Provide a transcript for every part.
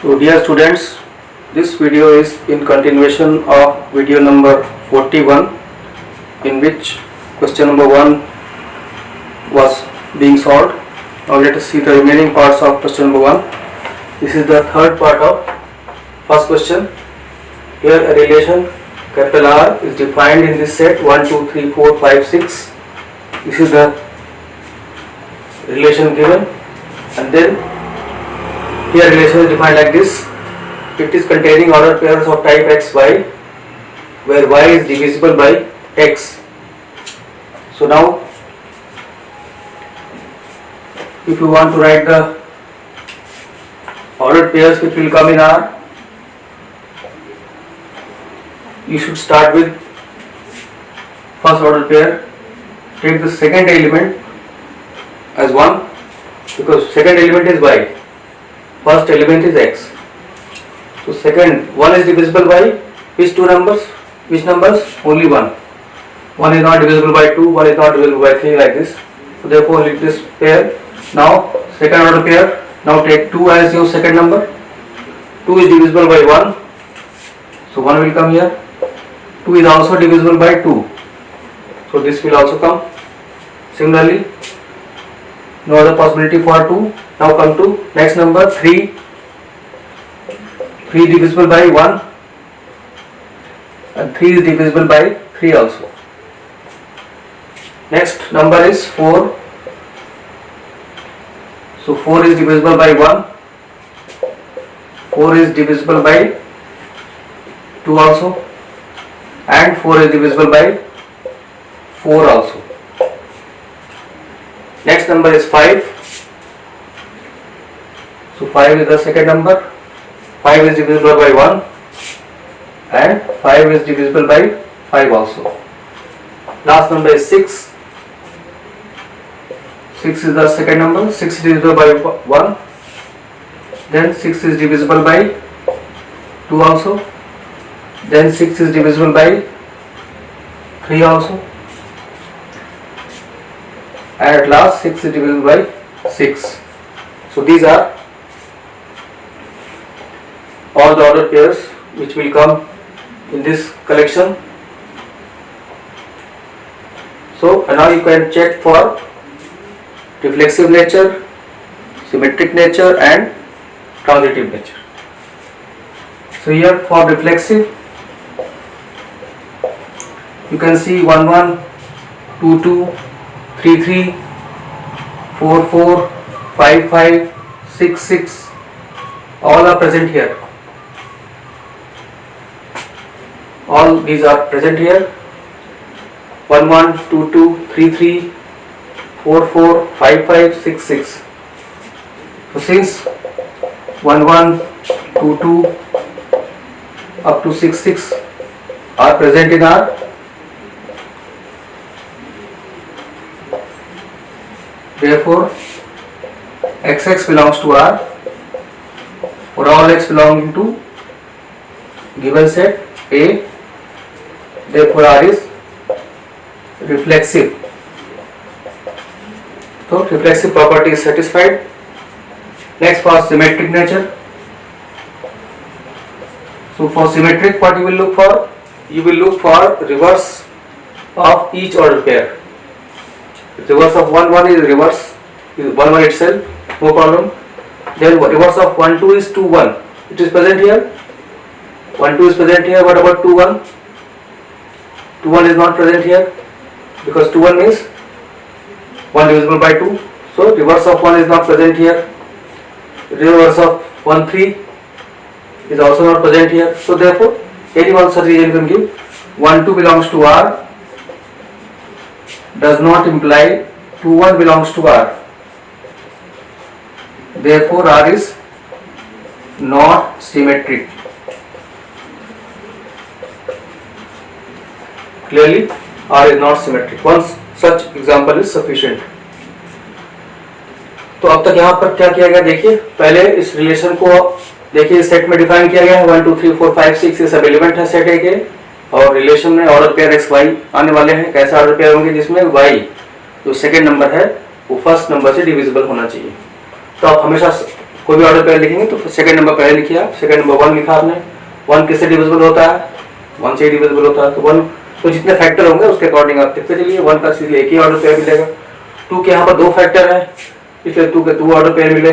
So dear students, this video is in continuation of video number 41, in which question number 1 was being solved. Now let us see the remaining parts of question number 1. This is the third part of first question. Here a relation capital R is defined in this set 1, 2, 3, 4, 5, 6. This is the relation given, and then here relation is defined like this. It is containing ordered pairs of type x, y, where y is divisible by x. So now, if you want to write the ordered pairs which will come in R, you should start with first order pair. Take the second element as 1, because second element is y, first element is x. So second, 1 is divisible by which two numbers? Which numbers? Only 1. 1 is not divisible by 2, 1 is not divisible by 3, like this. So therefore leave this pair. Now second order pair. Now take 2 as your second number. 2 is divisible by 1. So 1 will come here. 2 is also divisible by 2. So this will also come. Similarly, no other possibility for 2. Now come to next number 3. 3 divisible by 1 and 3 is divisible by 3 also. Next number is 4. So 4 is divisible by 1. 4 is divisible by 2 also, and 4 is divisible by 4 also. Next number is 5. So 5 is the second number. 5 is divisible by 1 and 5 is divisible by 5 also. Last number is 6. 6 is the second number. 6 is divisible by 1. Then 6 is divisible by 2 also. Then 6 is divisible by 3 also. And at last 6 is divisible by 6. So these are all the ordered pairs which will come in this collection. So now you can check for reflexive nature, symmetric nature and transitive nature. So here for reflexive, you can see 1, 1, 2, 2, 3, 3, 4, 4, 5, 5, 6, 6, all are present here. All these are present here. 1, 1, 2, 2, 3, 3, 4, 4, 5, 5, 6, 6. So since 1, 1, 2, 2 up to 6, 6 are present in R, therefore XX belongs to R for all x belonging to given set A. Therefore R is reflexive. So reflexive property is satisfied. Next, for symmetric nature. So for symmetric, what you will look for? You will look for reverse of each ordered pair. Reverse of 1, 1 is reverse, is 1, 1 itself, no problem. Then reverse of 1, 2 is 2, 1. It is present here. 1, 2 is present here. What about 2, 1? 2, 1 is not present here, because 2, 1 means 1 divisible by 2. So reverse of 1 is not present here. Reverse of 1, 3 is also not present here. So therefore any one such region can give 1, 2 belongs to R does not imply 2, 1 belongs to R. Therefore R is not symmetric. Clearly R is not symmetric. One such example is sufficient. तो अब तक यहाँ पर क्या किया गया देखिए. पहले इस रिलेशन को देखिए सेट में डिफाइन किया गया है. 1, 2, 3, 4, 5, 6 ये सब एलिमेंट है सेट ए के, और रिलेशन में ऑर्डर पेयर एक्स वाई आने वाले हैं. कैसे ऑर्डर पेयर होंगे? जिसमें वाई जो सेकेंड नंबर है वो फर्स्ट नंबर से डिविजिबल होना चाहिए. तो आप हमेशा कोई भी ऑर्डर पेयर लिखेंगे तो सेकंड नंबर पहले लिखिए आप, सेकंड नंबर 1 लिखा आपने। 1 किससे डिविजिबल होता है? 1 से डिविजिबल होता है, तो 1 तो जितने फैक्टर होंगे उसके अकॉर्डिंग आप लिखते चलिए। 1 का सीधे एक ही ऑर्डर पेयर मिलेगा। 2 के यहाँ पर 2 फैक्टर है, इसलिए 2 के 2 ऑर्डर पेयर मिले।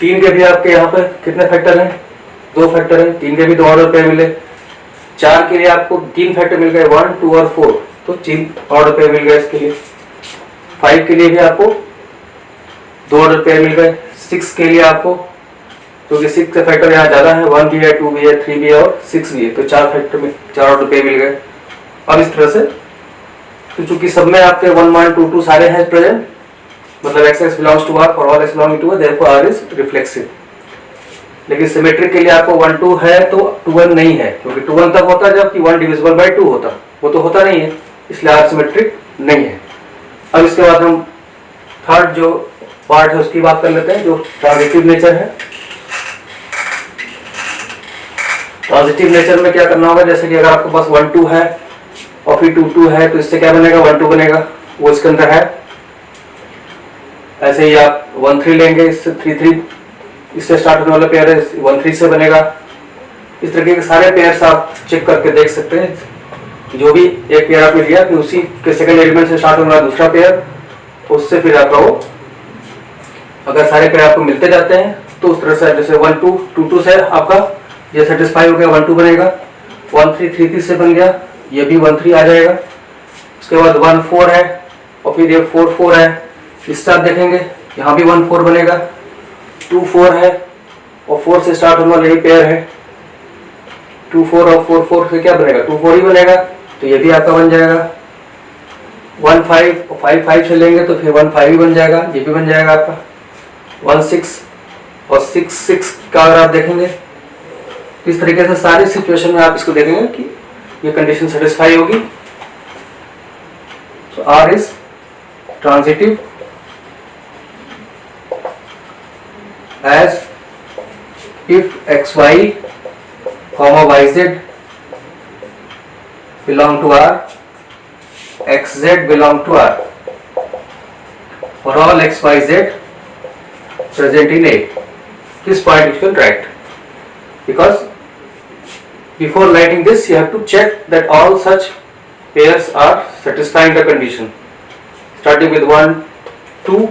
3 के भी आपके यहाँ पर कितने फैक्टर हैं? 2 फैक्टर हैं, 3 के भी 2 ऑर्डर पेयर मिले। 4 के लिए आपको 3 फैक्टर मिल गए, 1, 2 और 4, तो 3 ऑर्डर पेयर मिल गए इसके लिए। 5 के लिए भी आपको 2 ऑर्डर पेयर मिल गए। 6 के लिए आपको, क्योंकि 6 का फैक्टर यहाँ ज्यादा है, 1 भी है, 2 भी है, 3 भी है और 6 भी है, तो 4 फैक्टर में 4 ऑर्डर पेयर मिल गए। अब इस तरह से तो चूंकि सब में आपके 1, 1, 2, 2 सारे हैं प्रेजेंट, मतलब x belongs to r for all x belonging to r, therefore r is reflexive. लेकिन सिमेट्रिक के लिए आपको 1, 2 है तो 2, 1 नहीं है, क्योंकि 2, 1 तब होता है जबकि 1 डिविजिबल बाय 2 होता, वो तो होता नहीं है, इसलिए r सिमेट्रिक नहीं है। अब इसके बाद हम थर्ड जो पार्ट है उसकी बात कर लेते हैं, जो ट्रांजिटिव नेचर है। ट्रांजिटिव नेचर में क्या करना होगा, जैसे कि अगर आपके पास 1, 2 है और फिर 2, 2 है, तो इससे क्या बनेगा? 1, 2 बनेगा, वो इसके अंदर है। ऐसे ही आप 1, 3 लेंगे, इससे 3, 3 इससे स्टार्ट होने वाला पेयर है, 1, 3 से बनेगा। इस तरीके के सारे पेयर्स आप चेक करके देख सकते हैं। जो भी एक पेयर आपने लिया, फिर उसी के सेकंड एलिमेंट से स्टार्ट होने वाला दूसरा पेयर, उससे फिर आपका वो, अगर सारे पेयर आपको मिलते जाते हैं तो उस तरह से, जैसे 1, 2, 2, 2 से आपका ये सेटिस्फाई हो गया, 1, 2 बनेगा। 1, 3, 3, 3 से बन गया, ये भी 1, 3 आ जाएगा। उसके बाद 1, 4 है और फिर ये 4, 4 है, इससे आप देखेंगे यहाँ भी 1, 4 बनेगा। 2, 4 है और 4 से स्टार्ट होने वाला यही पेयर है। 2, 4 और 4, 4 से क्या बनेगा? 2, 4 ही बनेगा, तो ये भी आपका बन जाएगा। 1, 5 और 5, 5 से लेंगे तो फिर 1, 5 ही बन जाएगा, ये भी बन जाएगा आपका। 1, 6 और 6, 6 का अगर आप देखेंगे, इस तरीके से सारी सिचुएशन में आप इसको देखेंगे कि ये कंडीशन सेटिस्फाई होगी। So R is transitive as if xy comma yz belong to R, xz belong to R, for all xyz present in A. This point you can write, because before writing this you have to check that all such pairs are satisfying the condition. Starting with 1, 2,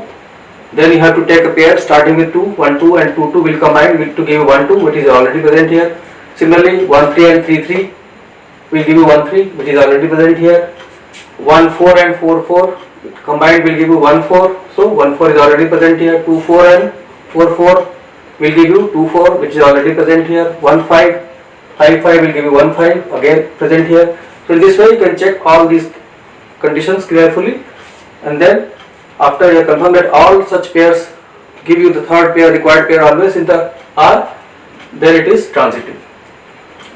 then you have to take a pair starting with 2, 1, 2 and 2, 2 will combine to give 1, 2 which is already present here. Similarly 1, 3 and 3, 3 will give you 1, 3 which is already present here. 1, 4 and 4, 4 combined will give you 1, 4, so 1, 4 is already present here. 2, 4 and 4, 4 will give you 2, 4 which is already present here. 1, 5, 5, 5 will give you 1, 5 again present here. So in this way you can check all these conditions carefully, and then after you confirm that all such pairs give you the third pair, required pair always in the R, then it is transitive.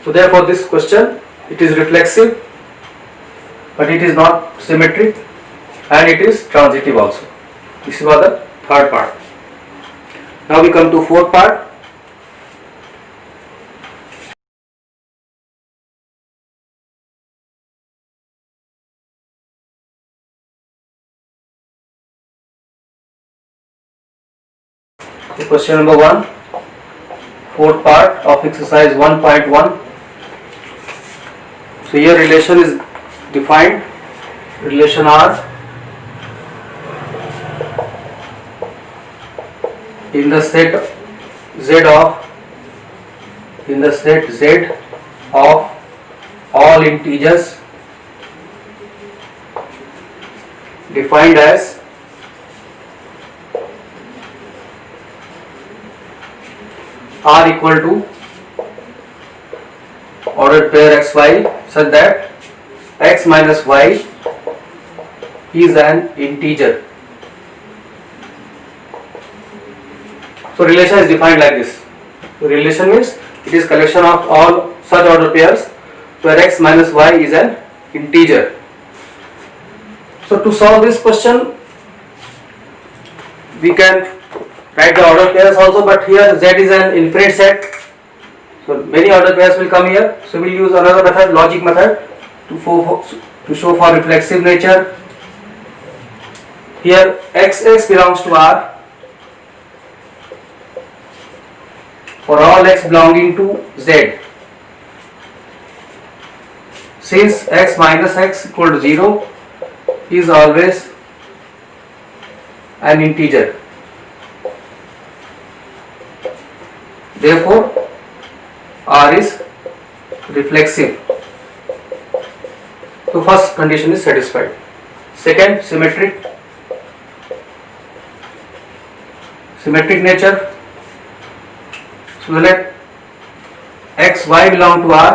So therefore this question, it is reflexive but it is not symmetric, and it is transitive also. This was the third part. Now we come to fourth part. Question number 1, fourth part of exercise 1.1. So here relation is defined, relation R in the set Z of all integers defined as R equal to ordered pair xy such that x minus y is an integer. So relation is defined like this. Relation means it is collection of all such ordered pairs where x minus y is an integer. So to solve this question, we can write the ordered pairs also, but here Z is an infinite set, so many ordered pairs will come here. So we will use another method, logic method, to show for reflexive nature. Here xx belongs to R for all x belonging to z. Since x minus x equal to 0 is always an integer, therefore R is reflexive. So first condition is satisfied. Second, symmetric nature. So let x y belong to R,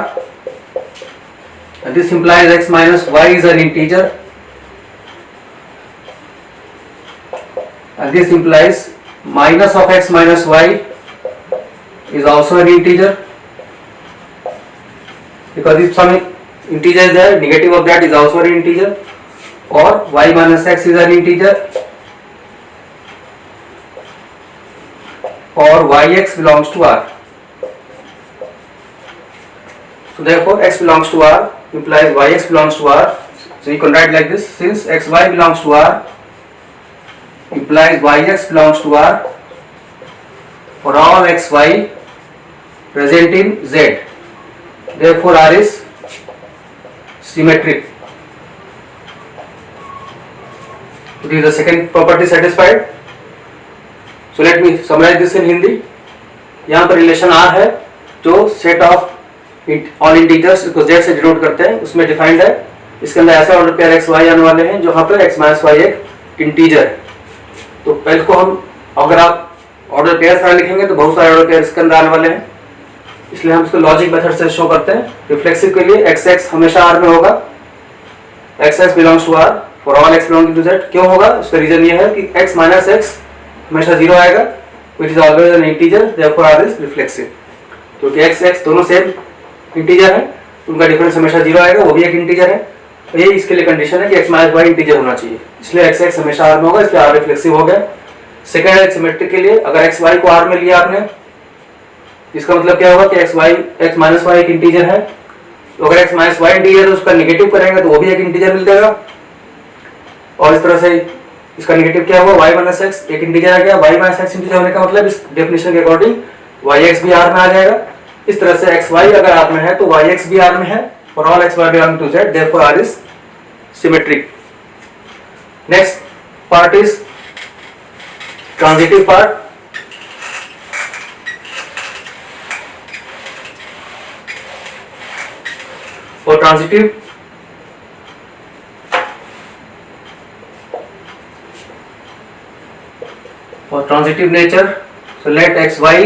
and this implies x minus y is an integer, and this implies minus of x minus y is also an integer, because if some integer is there, negative of that is also an integer, or y minus x is an integer, or yx belongs to R. So therefore x belongs to R implies yx belongs to R. So you can write like this: since xy belongs to R implies yx belongs to R for all xy present in Z. Therefore R is symmetric. So this is the second property satisfied. So let me summarize this in Hindi. यहाँ पर relation R है जो set of all integers को Z से denote करते हैं, उसमें defined है. इसके अंदर ऐसे ऑर्डर पेयर एक्स वाई आने वाले हैं जहाँ पर x माइनस वाई एक इंटीजर है. तो पहले को हम, अगर आप ऑर्डर पेयर सारे लिखेंगे तो बहुत सारे ऑर्डर पेयर इसके अंदर आने वाले हैं, इसलिए हम इसको लॉजिक मेथड से शो करते हैं. रिफ्लेक्सिव के लिए एक्स एक्स हमेशा R में होगा, x x belongs to R for all x belonging to Z. क्यों होगा? उसका रीजन ये है कि x माइनस एक्स हमेशा 0 आएगा, which is always an integer, therefore R is reflexive. क्योंकि x x दोनों सेम इंटीजर है, उनका डिफरेंस हमेशा 0 आएगा, वो भी एक इंटीजर है. तो ये इसके लिए कंडीशन है कि x माइनस वाई इंटीजर होना चाहिए, इसलिए x x हमेशा R में होगा, इसलिए R रिफ्लेक्सिव हो गया. सेकेंड है सिमेट्रिक के लिए, अगर x y को R में लिया आपने, इसका मतलब क्या होगा कि x माइनस वाई एक इंटीजर है. तो अगर x माइनस वाई इंटीजर है उसका निगेटिव करेंगे तो वो भी एक इंटीजर मिल जाएगा, और इस तरह से इसका नेगेटिव क्या हुआ, y माइनस एक्स एक इंटीजर आ गया. y माइनस एक्स इंटीजर होने का मतलब इस डेफिनेशन के अकॉर्डिंग yx भी R में आ जाएगा. इस तरह से xy अगर R में है तो yx भी R में है for all xy belonging to Z, therefore R is symmetric. Next part is transitive part. For transitive for transitive nature, so let xy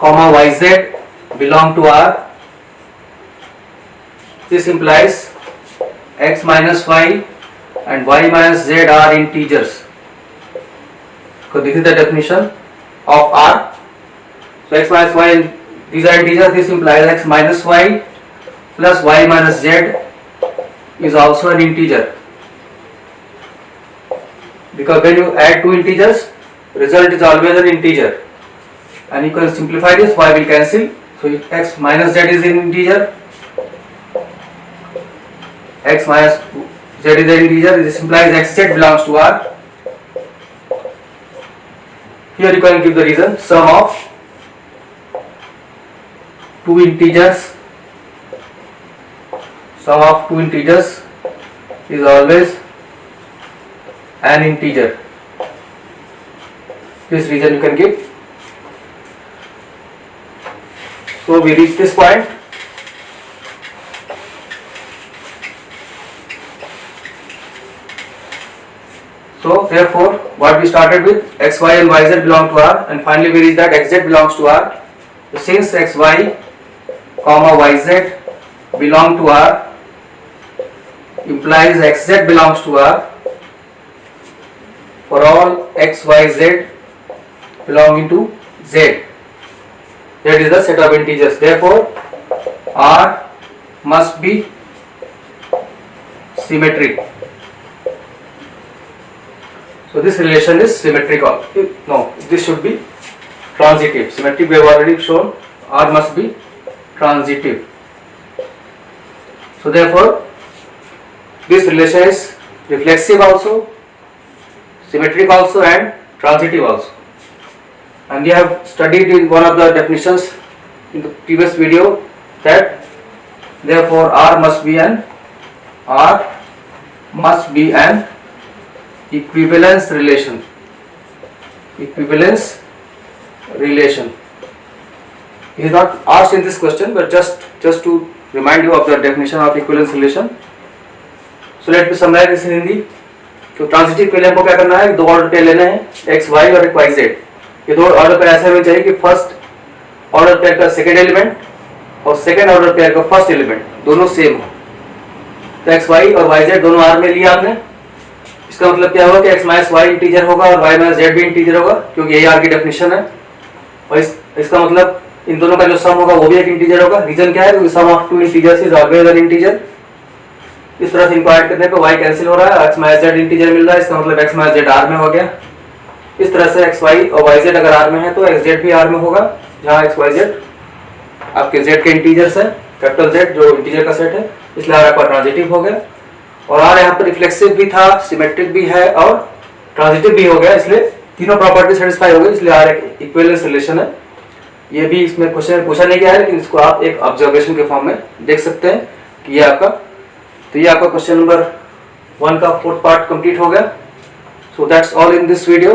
comma yz belong to R. This implies x minus y and y minus z are integers. So this is the definition of R. So x minus y, these are integers. This implies x minus y plus y minus z is also an integer, because when you add two integers, result is always an integer, and you can simplify this. Y will cancel, so x minus z is an integer, x minus z is an integer. This implies xz belongs to R. Here you can give the reason: sum of two integers, is always an integer. This reason you can give. So we reach this point. So therefore what we started with, x y and yz belong to R, and finally we reach that xz belongs to R. So since x y comma yz belong to R implies xz belongs to R for all x, y, z belonging to Z. That is the set of integers. Therefore, R must be symmetric. So this relation is symmetrical. No, this should be transitive. Symmetric we have already shown. R must be transitive. So therefore, this relation is reflexive also, symmetric also, and transitive also. and we have studied in one of the definitions in the previous video that therefore R must be an equivalence relation. Equivalence relation. He is not asked in this question, but just to remind you of the definition of equivalence relation. So let me summarize this in Hindi. तो transitive के लिए हमको क्या करना है, दो order pair लेने हैं, एक्स वाई और एक वाई जेड. ये दो ऑर्डर पेयर ऐसे होने चाहिए कि फर्स्ट ऑर्डर पेयर का सेकेंड एलिमेंट और सेकेंड ऑर्डर पेयर का फर्स्ट एलिमेंट दोनों सेम हो. तो एक्स वाई और वाई जेड दोनों आर में लिया आपने. इसका मतलब क्या होगा कि एक्स माइनस वाई इंटीजर होगा और वाई माइनस जेड भी इंटीजर होगा, क्योंकि यही आर की डेफिनेशन है. और इसका मतलब इन दोनों का जो सम होगा वो भी एक इंटीजर होगा. रीजन क्या है, क्योंकि sum of two integers is always an integer. इस तरह से इनको ऐड करने पे y कैंसिल हो रहा है, x माइनस जेड इंटीजर मिल रहा है, इसका मतलब x माइनस जेड आर में हो गया. इस तरह से x y और y z अगर आर में है तो x z भी आर में होगा, जहाँ x y z आपके z के इंटीजर्स है, कैपिटल Z जो इंटीजर का सेट है, इसलिए आर आपका ट्रांजिटिव हो गया. और आर यहाँ पर रिफ्लेक्सिव भी था, सिमेट्रिक भी है और ट्रांजिटिव भी हो गया, इसलिए तीनों प्रॉपर्टी सेटिस्फाई हो गई, इसलिए आर एक इक्विवेलेंस रिलेशन है. ये भी इसमें क्वेश्चन पूछा नहीं गया है, लेकिन इसको आप एक ऑब्जर्वेशन के फॉर्म में देख सकते हैं कि ये आपका, तो ये आपका क्वेश्चन नंबर 1 का 4th पार्ट कंप्लीट हो गया. So that's all in this video.